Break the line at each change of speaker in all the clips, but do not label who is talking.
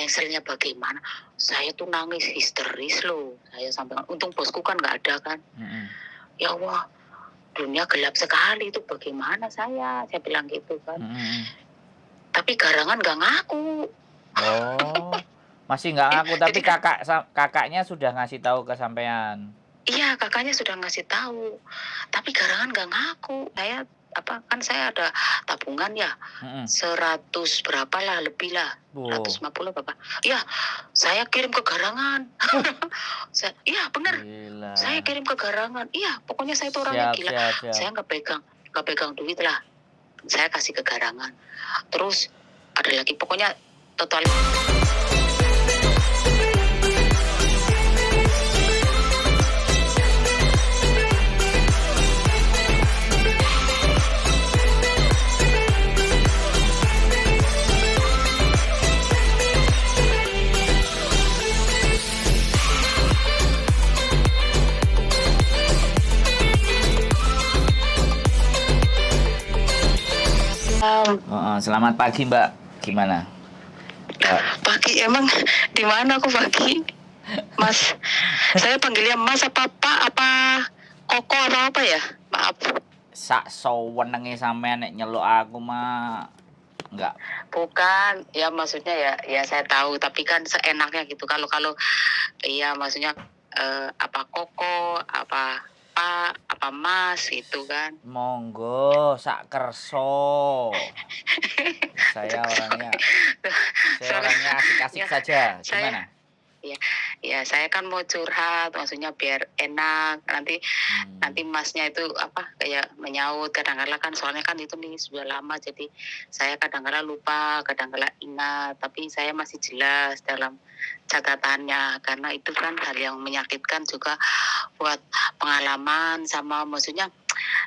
nyeselnya bagaimana, saya tuh nangis histeris loh. Saya sampai untung bosku kan nggak ada kan. Ya Allah, dunia gelap sekali itu bagaimana saya bilang gitu kan. Tapi Garangan nggak ngaku.
Oh, masih nggak ngaku tapi
Jadi kan,
kakaknya sudah ngasih tahu ke sampean?
iya kakaknya sudah ngasih tahu, tapi Garangan nggak ngaku. Saya ada tabungan ya, 100 berapa lah lebih lah,
Wow.
150 berapa. Ya, saya kirim ke Garangan. Iya benar,
Gila.
saya kirim ke Garangan. Iya, pokoknya saya itu orangnya gila.
Siap.
Saya nggak pegang duit lah. Saya kasih ke Garangan. Terus ada lagi, pokoknya total.
Selamat pagi Mbak, gimana?
Pagi emang di mana aku pagi? Mas, saya panggilnya Mas apa Pak apa Koko apa ya? Maaf.
Sak sewenenge sampean nek nyeluk aku mah enggak.
Bukan, ya maksudnya ya saya tahu, tapi kan seenaknya gitu. Kalau iya maksudnya apa Koko, apa Pak, apa Mas itu kan.
Monggo, sak kerso. Saya orangnya asik-asik saja. Gimana?
Ya saya kan mau curhat, maksudnya biar enak. Nanti Masnya itu kayak menyaut kadang-kala kan, soalnya kan itu nih sudah lama, jadi saya kadang-kala lupa, kadang-kala ingat, tapi saya masih jelas dalam catatannya, karena itu kan hal yang menyakitkan juga buat pengalaman sama maksudnya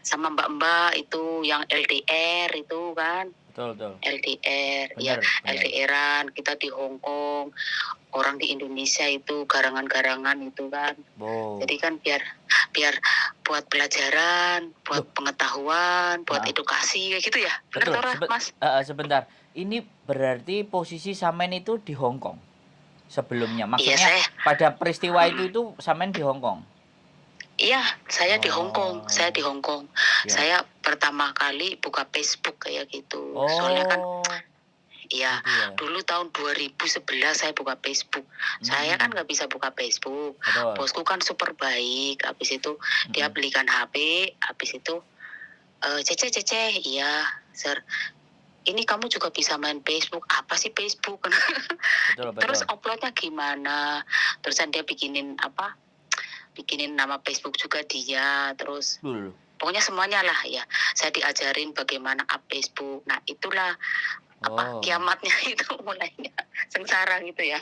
sama mbak-mbak itu yang LDR itu kan.
Betul.
LDR,
bener.
LDRan kita di Hong Kong, orang di Indonesia itu garangan-garangan itu kan. Jadi kan biar buat pelajaran, buat pengetahuan, buat edukasi kayak gitu ya.
Betul.
Mas?
Sebentar. Ini berarti posisi Samen itu di Hong Kong sebelumnya. Maksudnya pada peristiwa itu Samen di Hong Kong.
Iya, saya di Hong Kong. Saya pertama kali buka Facebook kayak gitu. Soalnya kan dulu tahun 2011 saya buka Facebook. Saya kan nggak bisa buka Facebook.
Betul.
Bosku kan super baik. Habis itu dia belikan HP. Habis itu Cece, iya, Sir. Ini kamu juga bisa main Facebook. Apa sih Facebook?
Betul.
Terus uploadnya gimana? Terusan dia bikinin nama Facebook juga dia. Terus pokoknya semuanya lah ya. Saya diajarin bagaimana up Facebook. Nah itulah kiamatnya itu mulainya sengsara gitu ya.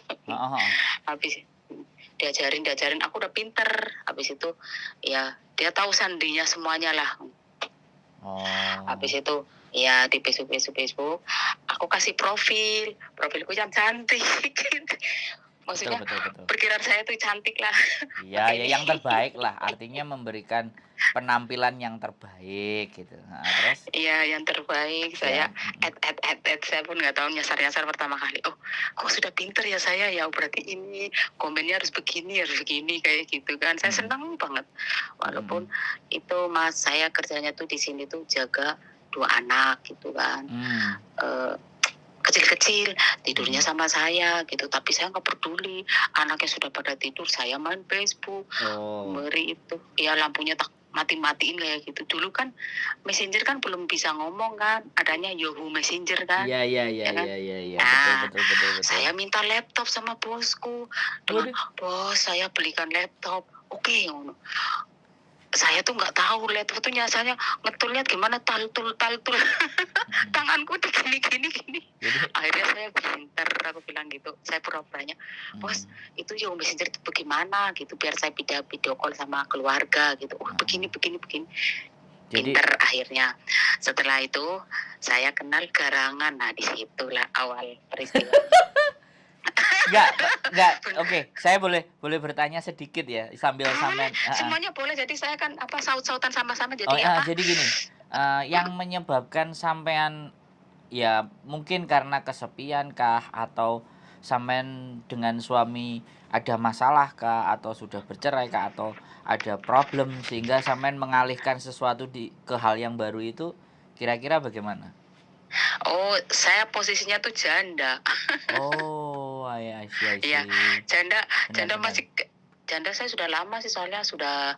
Habis diajarin aku udah pinter. Habis itu ya dia tahu sandinya semuanya lah. Habis itu ya di Facebook aku kasih profilku yang cantik. Maksudnya betul. Perkiraan saya tuh cantik lah.
Iya, ya yang terbaik lah. Artinya memberikan penampilan yang terbaik gitu. Nah, terus? Iya, yang terbaik. Saya saya pun nggak tahu nyasar pertama kali. Oh, kok sudah pinter ya saya ya. Berarti ini komennya harus begini kayak gitu kan. Saya senang banget. Walaupun itu Mas, saya kerjanya tuh di sini tuh jaga 2 anak gitu kan. Kecil-kecil tidurnya sama saya gitu, tapi saya nggak peduli, anaknya sudah pada tidur, saya main Facebook. Ngeri itu ya, lampunya tak matiin kayak gitu. Dulu kan Messenger kan belum bisa ngomong kan, adanya Yahoo Messenger kan. Iya.
Nah, betul. Saya minta laptop sama bosku. Bos, saya belikan laptop. Oke. Saya tuh nggak tahu laptop tuh nyasanya ngetulnya gimana, taltul tanganku tuh gini. Akhirnya saya pinter, aku bilang gitu. Saya pura-puranya, bos itu Yahoo Messenger itu bagaimana gitu, biar saya video call sama keluarga gitu. Begini. Pinter akhirnya. Setelah itu saya kenal Garangan. Nah disitulah awal peristiwa.
Enggak. Oke, saya boleh bertanya sedikit ya sambil sampean.
Semuanya boleh. Jadi saya kan saut-sautan sama-sama jadi
jadi gini. Yang menyebabkan sampean ya mungkin karena kesepian kah atau sampean dengan suami ada masalah kah atau sudah bercerai kah atau ada problem sehingga sampean mengalihkan sesuatu ke hal yang baru itu kira-kira bagaimana?
Oh, saya posisinya tuh janda.
Oh, I see.
Iya, janda
Benar.
masih janda saya sudah lama sih, soalnya sudah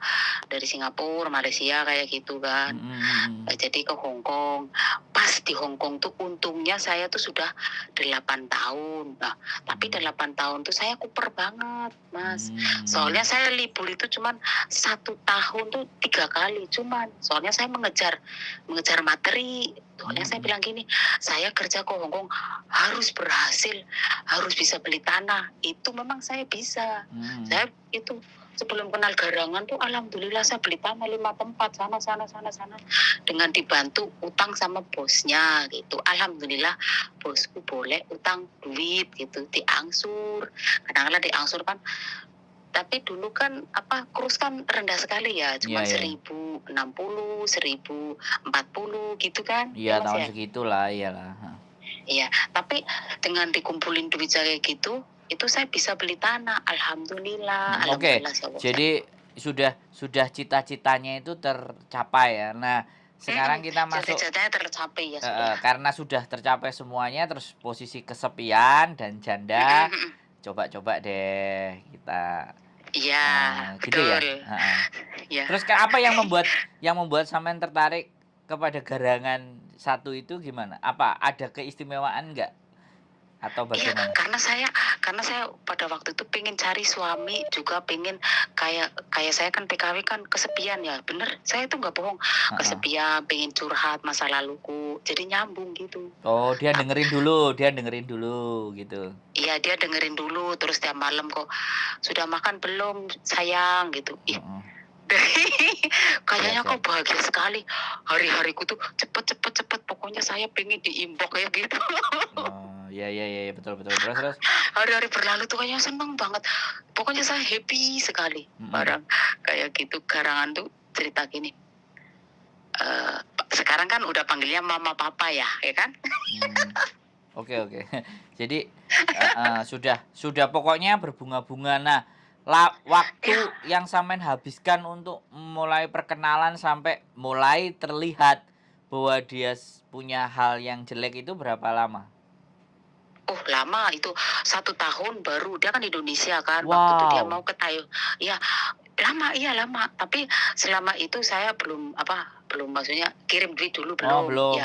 dari Singapura, Malaysia kayak gitu kan. Jadi ke Hong Kong. Pas di Hong Kong tuh untungnya saya tuh sudah 8 tahun. Nah, tapi 8 tahun tuh saya kuper banget, Mas. Soalnya saya libur itu cuman 1 tahun tuh 3 kali cuman. Soalnya saya mengejar materi. Soalnya saya bilang gini, saya kerja ke Hong Kong harus berhasil, harus bisa beli tanah. Itu memang saya bisa. Saya itu sebelum kenal garangan tuh alhamdulillah saya beli tanah 5 tempat sana dengan dibantu utang sama bosnya gitu. Alhamdulillah bosku boleh utang duit gitu, diangsur. Kadang-kadang diangsur kan, tapi dulu kan kurs kan rendah sekali ya, cuma 1.060, 1.040 gitu kan.
Iya, tahun segitulah, iyalah.
Iya, tapi dengan dikumpulin duit kayak gitu, itu saya bisa beli tanah. Alhamdulillah.
Oke. Jadi sudah cita-citanya itu tercapai ya. Nah, sekarang kita masuk
cita-citanya tercapai ya
sudah. Karena sudah tercapai semuanya, terus posisi kesepian dan janda. Coba-coba deh kita.
Iya,
gitu ya. Ya. Terus apa yang membuat sampean tertarik kepada garangan satu itu gimana? Apa ada keistimewaan enggak? Atau bagaimana?
Iya, karena saya pada waktu itu pengen cari suami, juga pengen kayak saya kan PKW kan kesepian ya, bener, saya itu nggak bohong, kesepian, pengen curhat masa laluku, jadi nyambung gitu.
Oh, dia dengerin dulu gitu.
Iya, dia dengerin dulu, terus tiap malam kok, sudah makan belum sayang gitu. Kayaknya kok bahagia sekali, hari-hariku tuh cepet, pokoknya saya pengen diimbok kayak gitu.
Iya, betul. Terus
hari-hari berlalu tuh kayaknya seneng banget. Pokoknya saya happy sekali. Barang kayak gitu. Garangan tuh cerita gini. Sekarang kan udah panggilnya mama papa ya kan?
Oke. Jadi sudah pokoknya berbunga-bunga. Nah, waktu yang sampean habiskan untuk mulai perkenalan sampai mulai terlihat bahwa dia punya hal yang jelek itu berapa lama?
Oh, lama itu 1 tahun baru. Dia kan Indonesia kan. Wow. Waktu itu dia mau ke Thailand. Ya, lama. Tapi selama itu saya belum maksudnya kirim duit dulu belum.
Oh, belum.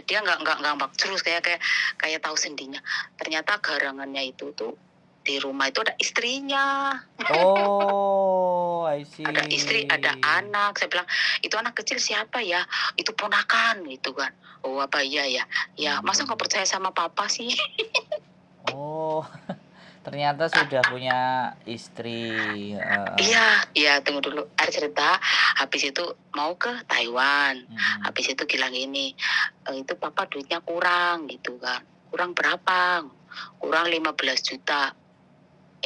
Dia nggak terus kayak tahu sendinya. Ternyata garangannya itu tuh di rumah itu ada istrinya.
Oh, I see.
Ada istri, ada anak. Saya bilang, itu anak kecil siapa ya? Itu ponakan gitu kan. Oh, apa iya ya? Ya, masa nggak percaya sama papa sih?
Oh, ternyata sudah punya istri.
Iya, tunggu dulu. Ada cerita, habis itu mau ke Taiwan. Habis itu bilang ini, itu papa duitnya kurang gitu kan. Kurang berapa? Kurang 15 juta.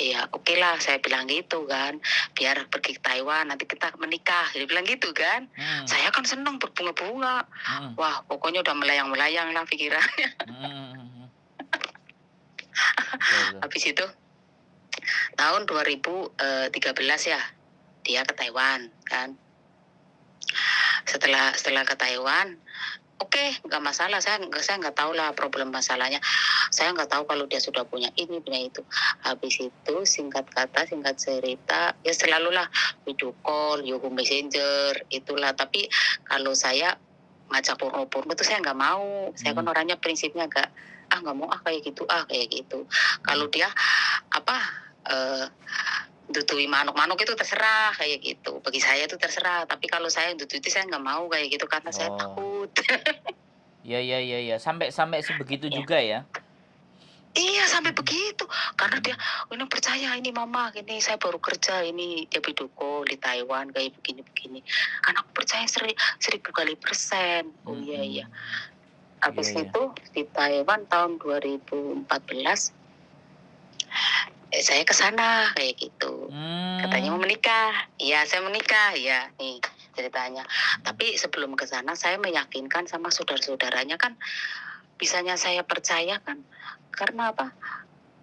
Iya, oke lah, saya bilang gitu kan. Biar pergi ke Taiwan, nanti kita menikah. Dia bilang gitu kan. Saya kan senang berbunga-bunga. Wah, pokoknya udah melayang-melayang lah pikirannya. Habis itu, tahun 2013 ya, dia ke Taiwan kan. Setelah ke Taiwan, oke, nggak masalah. Saya nggak tahu lah problem masalahnya. Saya nggak tahu kalau dia sudah punya ini, punya itu. Habis itu singkat cerita, ya selalulah video call, Yahoo Messenger, itulah. Tapi kalau saya ngajak porno itu saya nggak mau. Saya kan orangnya prinsipnya nggak mau kayak gitu. Kalau dia dutui manuk itu terserah kayak gitu. Bagi saya itu terserah. Tapi kalau saya dutui itu saya nggak mau kayak gitu karena saya takut.
Iya. Sampai sebegitu juga ya?
Iya, sampai begitu. Karena dia, ini percaya ini mama, ini saya baru kerja, ini dia video call di Taiwan kayak begini. Kan aku percaya 1.000 kali persen. Oh iya. Habis itu di Taiwan tahun 2014, saya ke sana kayak gitu. Katanya mau menikah. Iya, saya menikah. Ya, nih ceritanya. Tapi sebelum ke sana saya meyakinkan sama saudara-saudaranya kan, bisanya saya percaya kan karena apa?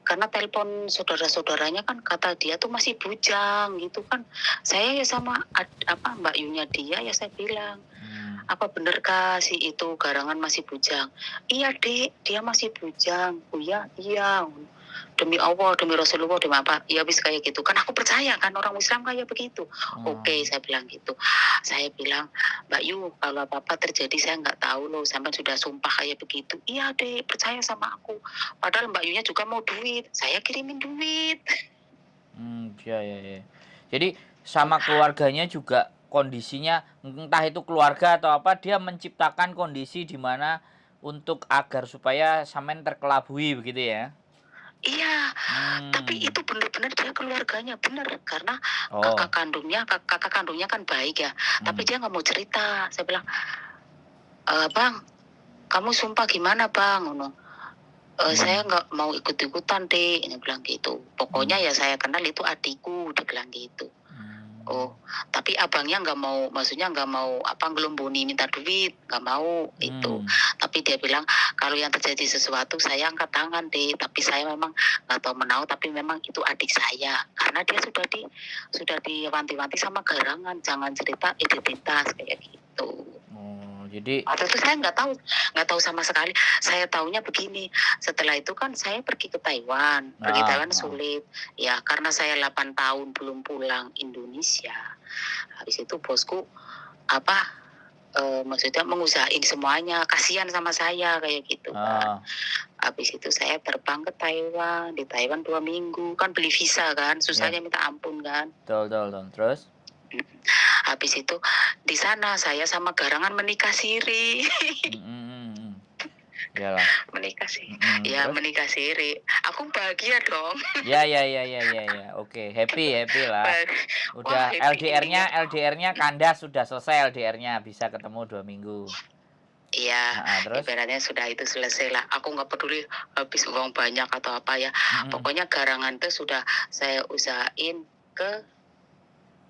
Karena telepon saudara-saudaranya kan kata dia tuh masih bujang gitu kan. Saya ya sama Mbak Yunya dia ya saya bilang, apa bener kah si itu Garangan masih bujang? Iya dek, dia masih bujang. Oh ya, iya. Demi Allah, demi Rasulullah, demi apa? Ya habis kayak gitu. Kan aku percaya kan orang Islam kayak begitu. Oke, saya bilang gitu. Saya bilang, Mbak Yu, kalau apa-apa terjadi saya nggak tahu loh. Sampai sudah sumpah kayak begitu. Iya deh, percaya sama aku. Padahal Mbak Yunya juga mau duit. Saya kirimin duit.
Ya. Jadi sama keluarganya juga kondisinya, entah itu keluarga atau apa, dia menciptakan kondisi di mana untuk agar supaya sampean terkelabui begitu ya?
Iya, tapi itu benar-benar dia keluarganya benar karena kakak kandungnya kan baik ya, tapi dia nggak mau cerita. Saya bilang, Bang, kamu sumpah gimana Bang? Saya nggak mau ikut-ikutan deh, ini bilang gitu. Pokoknya ya saya kenal itu adikku, dia bilang gitu. Oh, tapi abangnya nggak mau, maksudnya nggak mau ngelumbuni minta duit, nggak mau itu. Tapi dia bilang kalau yang terjadi sesuatu saya angkat tangan deh, tapi saya memang nggak tahu menau, tapi memang itu adik saya karena dia sudah diwanti-wanti sama Garangan jangan cerita identitas kayak gitu.
Jadi
waktu itu saya nggak tahu sama sekali. Saya taunya begini, setelah itu kan saya pergi ke Taiwan. Sulit ya karena saya 8 tahun belum pulang Indonesia. Habis itu bosku maksudnya mengusahain semuanya, kasihan sama saya kayak gitu kan. Habis itu saya terbang ke Taiwan, di Taiwan 2 minggu kan beli visa kan, susahnya minta ampun kan.
Betul. Terus?
Habis itu di sana saya sama Garangan menikah siri.
Iyalah.
Menikah siri. Aku bahagia dong.
Ya. Oke, happy lah. Udah LDR-nya kandas, sudah selesai LDR-nya, bisa ketemu 2 minggu.
Iya, ibaratnya sudah itu selesai lah. Aku nggak peduli habis uang banyak atau apa ya. Pokoknya Garangan tuh sudah saya usahain ke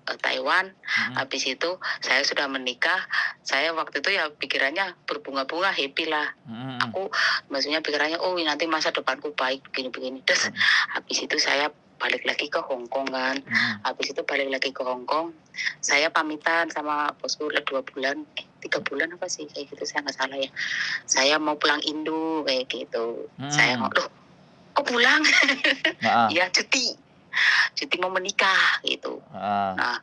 Taiwan. Habis itu saya sudah menikah. Saya waktu itu ya pikirannya berbunga-bunga, happy lah. Aku maksudnya pikirannya nanti masa depanku baik begini-begini. Terus habis itu saya balik lagi ke Hong Kong kan. Habis itu balik lagi ke Hong Kong. Saya pamitan sama bosku 2 bulan, 3 bulan apa sih kayak gitu, saya nggak salah ya. Saya mau pulang Indo kayak gitu. Saya mau, kok pulang? Ya cuti mau menikah gitu. Nah,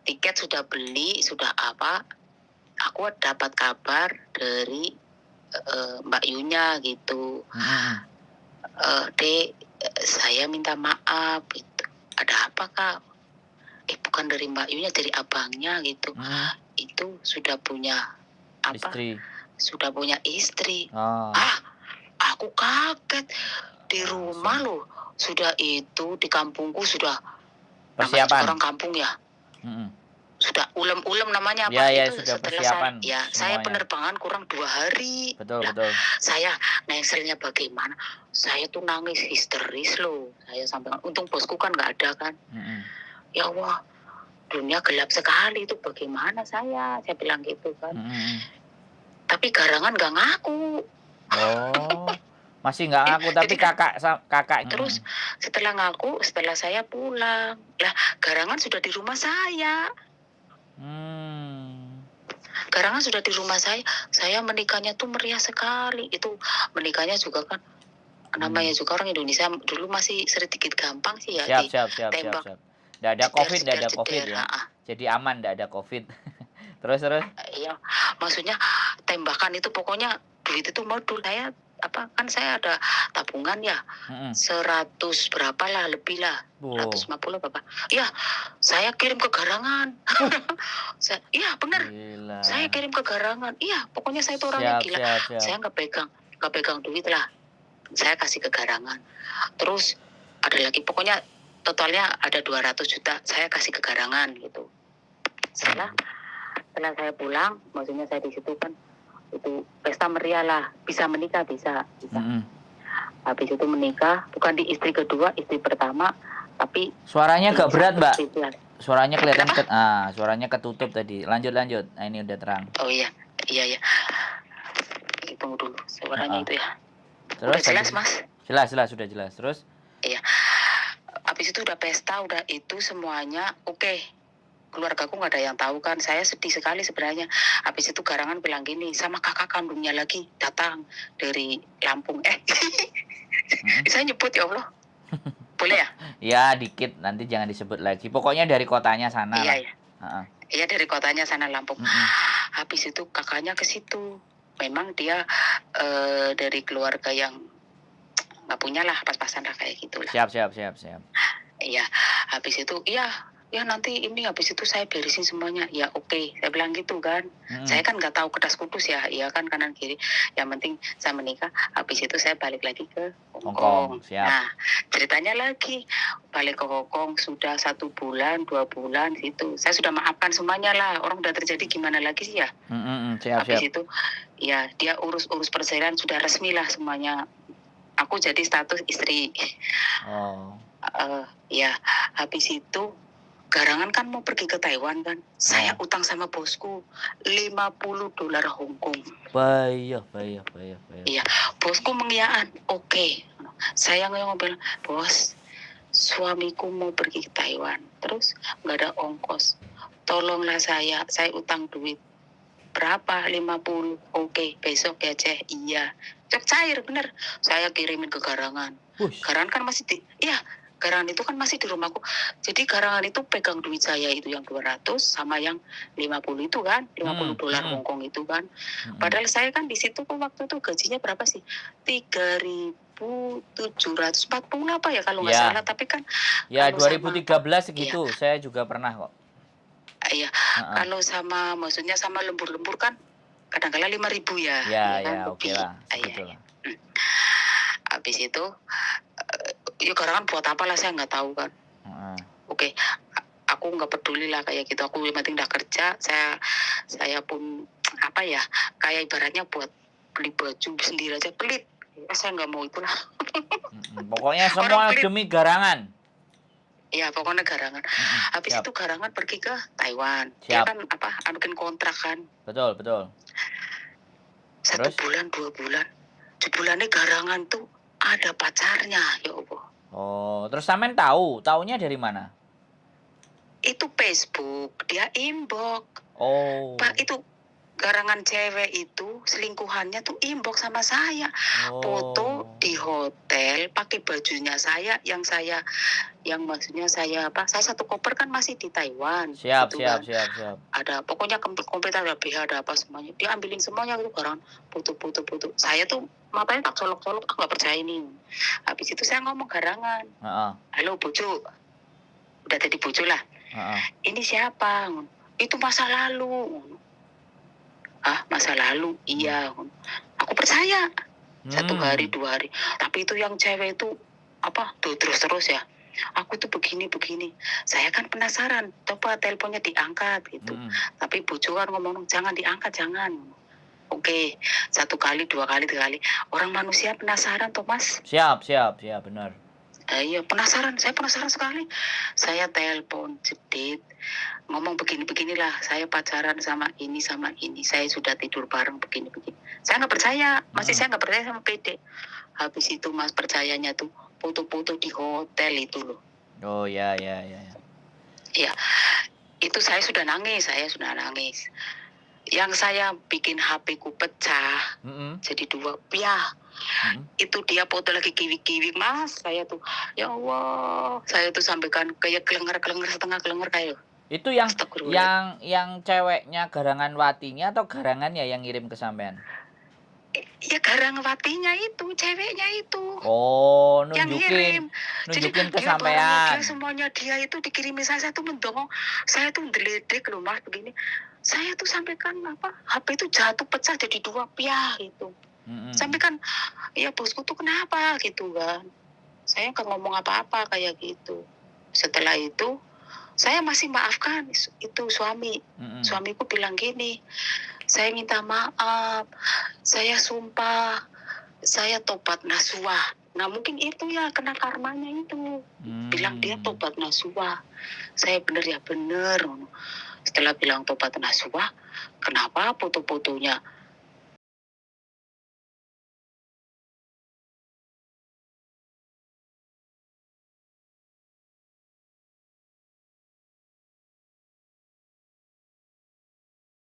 tiket sudah beli, sudah apa? Aku dapat kabar dari Mbak Yunya gitu. Dek, saya minta maaf gitu. Ada apa Kak? Bukan dari Mbak Yunya, dari abangnya gitu. Itu sudah punya
istri.
Sudah punya istri. Aku kaget. Di rumah loh. Sudah itu di kampungku sudah
persiapan.
Orang kampung ya. Sudah ulem-ulem namanya apa itu
sudah
setelah
persiapan.
Saya penerbangan kurang 2 hari.
Betul.
Saya nengselnya bagaimana? Saya tuh nangis histeris loh. Saya sampai untung bosku kan nggak ada kan. Ya Allah, dunia gelap sekali itu, bagaimana saya bilang gitu kan. Tapi Garangan nggak ngaku.
Masih nggak ngaku, tapi kakak.
Terus setelah ngaku, setelah saya pulang, lah Garangan sudah di rumah saya. Garangan sudah di rumah saya. Saya menikahnya tuh meriah sekali. Itu menikahnya juga kan, namanya juga orang Indonesia dulu masih sedikit gampang sih ya.
Siap. Nggak ada COVID ya. Jadi aman, nggak ada COVID. Terus.
Iya, maksudnya tembakan itu pokoknya duit itu modul. Saya ada tabungan ya, 100 berapa lah, lebih lah, 150 berapa. Ya, saya kirim ke Garangan. Iya benar, saya kirim ke Garangan. Iya, pokoknya saya itu orangnya gila. Saya nggak pegang duit lah, saya kasih ke Garangan. Terus ada lagi, pokoknya totalnya ada 200 juta, saya kasih ke Garangan gitu. Setelah saya pulang, maksudnya saya di situ kan, itu pesta meriah lah, bisa menikah bisa. Habis itu menikah, bukan di istri kedua, istri pertama, tapi
suaranya agak berat Mbak. Suaranya kelihatan suaranya ketutup tadi. Lanjut. Nah ini udah terang.
Oh iya. Gitu. tunggu dulu suaranya itu ya.
Terus
udah jelas Mas?
Jelas, sudah jelas. Terus?
Iya. Habis itu udah pesta, udah itu semuanya oke. Keluargaku nggak ada yang tahu kan. Saya sedih sekali sebenarnya. Habis itu Garangan bilang gini, sama kakak kandungnya lagi datang dari Lampung. Saya nyebut ya Allah. Boleh ya?
Ya dikit, nanti jangan disebut lagi. Pokoknya dari kotanya sana lah.
Iya dari kotanya sana Lampung. Habis itu kakaknya ke situ. Memang dia dari keluarga yang nggak punya lah, pas-pasan lah kayak gitulah.
Siap.
Iya, habis itu ya nanti ini habis itu saya beresin semuanya. Ya oke, saya bilang gitu kan. Saya kan nggak tahu kedas kudus ya, iya kan kanan kiri. Yang penting saya menikah, habis itu saya balik lagi ke Hongkong.
Siap.
Nah, ceritanya lagi balik ke Hongkong sudah 1 bulan, 2 bulan gitu. Saya sudah maafkan semuanya lah. Orang udah terjadi gimana lagi sih ya. Habis itu ya dia urus persalinan sudah resmi lah semuanya. Aku jadi status istri. Ya habis itu Garangan kan mau pergi ke Taiwan kan. Saya utang sama bosku $50 Hongkong.
Bayar.
Iya, bosku mengiyakan. Oke. Saya ngomong, bos, suamiku mau pergi ke Taiwan. Terus nggak ada ongkos. Tolonglah saya utang duit. Berapa? 50. Oke, besok ya Ceh. Iya. Cek cair bener. Saya kirimin ke Garangan. Garangan kan masih Garangan itu kan masih di rumahku. Jadi Garangan itu pegang duit saya itu yang 200 sama yang 50 itu kan, $50 Hongkong itu kan. Padahal saya kan di situ waktu itu gajinya berapa sih? 3.740 apa ya kalau nggak salah. Tapi kan
ya 2013 segitu. Saya juga pernah kok.
Iya. Kalau maksudnya sama lembur-lembur kan kadang-kala 5.000 ya.
Ya oke lah.
Habis itu ya Garangan buat apa lah saya nggak tahu kan. Oke, aku nggak peduli lah kayak gitu. Aku yang penting udah kerja. Saya pun apa ya, kayak ibaratnya buat beli baju sendiri aja pelit. Saya nggak mau itulah.
Pokoknya semua demi Garangan.
Iya, pokoknya Garangan. Habis itu Garangan pergi ke Taiwan. Dia kan bikin kontrak kan.
Betul.
1 bulan, 2 bulan. Sebulannya Garangan tuh ada pacarnya, ya Allah.
Terus sampean taunya dari mana?
Itu Facebook, dia inbox. Pak, itu Garangan cewek itu selingkuhannya tuh inbox sama saya. Foto di hotel pakai bajunya saya yang maksudnya saya satu koper kan masih di Taiwan.
Siap.
Ada pokoknya komplit ada BH ada apa semuanya. Dia ambilin semuanya itu Garangan foto. Saya tuh matanya tak colok-colok, aku nggak percaya ini. Habis itu saya ngomong Garangan. Halo bojo. Udah jadi bojo lah. Ini siapa? Itu masa lalu. Masa lalu? Iya. Aku percaya. 1 hari 2 hari. Tapi itu yang cewek itu tuh terus ya. Aku tuh begini. Saya kan penasaran. Coba teleponnya diangkat gitu. Tapi bojo kan ngomong jangan diangkat, jangan. Oke, 1 kali, 2 kali, 3 kali. Orang manusia penasaran, Thomas.
Siap, benar.
Iya, saya penasaran sekali. Saya telepon, jedit, ngomong beginilah. Saya pacaran sama ini. Saya sudah tidur bareng begini. Saya nggak percaya, saya nggak percaya sama PD. Habis itu Mas percayanya tuh foto-foto di hotel itu loh.
Ya.
Iya, itu saya sudah nangis. Yang saya bikin HP ku pecah, jadi 2 piah. Itu dia foto lagi kiwi-kiwi Mas. Saya tuh, ya Allah, saya tuh sampaikan kayak kelenger setengah kelenger kayak.
Itu yang ceweknya Garangan Watinya atau Garangannya yang ngirim ke sampean?
Ya Garangan Watinya itu, ceweknya itu.
Nunjukin ke sampean.
Semuanya dia itu dikirimi saya tuh mendongong. Saya tuh ndeledek loh Mas begini. Saya tuh sampaikan HP itu jatuh pecah jadi 2 piah gitu. Sampai kan ya bosku tuh kenapa gitu kan. Saya nggak ngomong apa-apa kayak gitu. Setelah itu saya masih maafkan itu suami. Suamiku bilang gini, saya minta maaf, saya sumpah, saya tobat nasuha. Nah mungkin itu ya kena karmanya itu. Bilang dia tobat nasuha. Saya bener. Setelah bilang tobat nasuha, kenapa foto-fotonya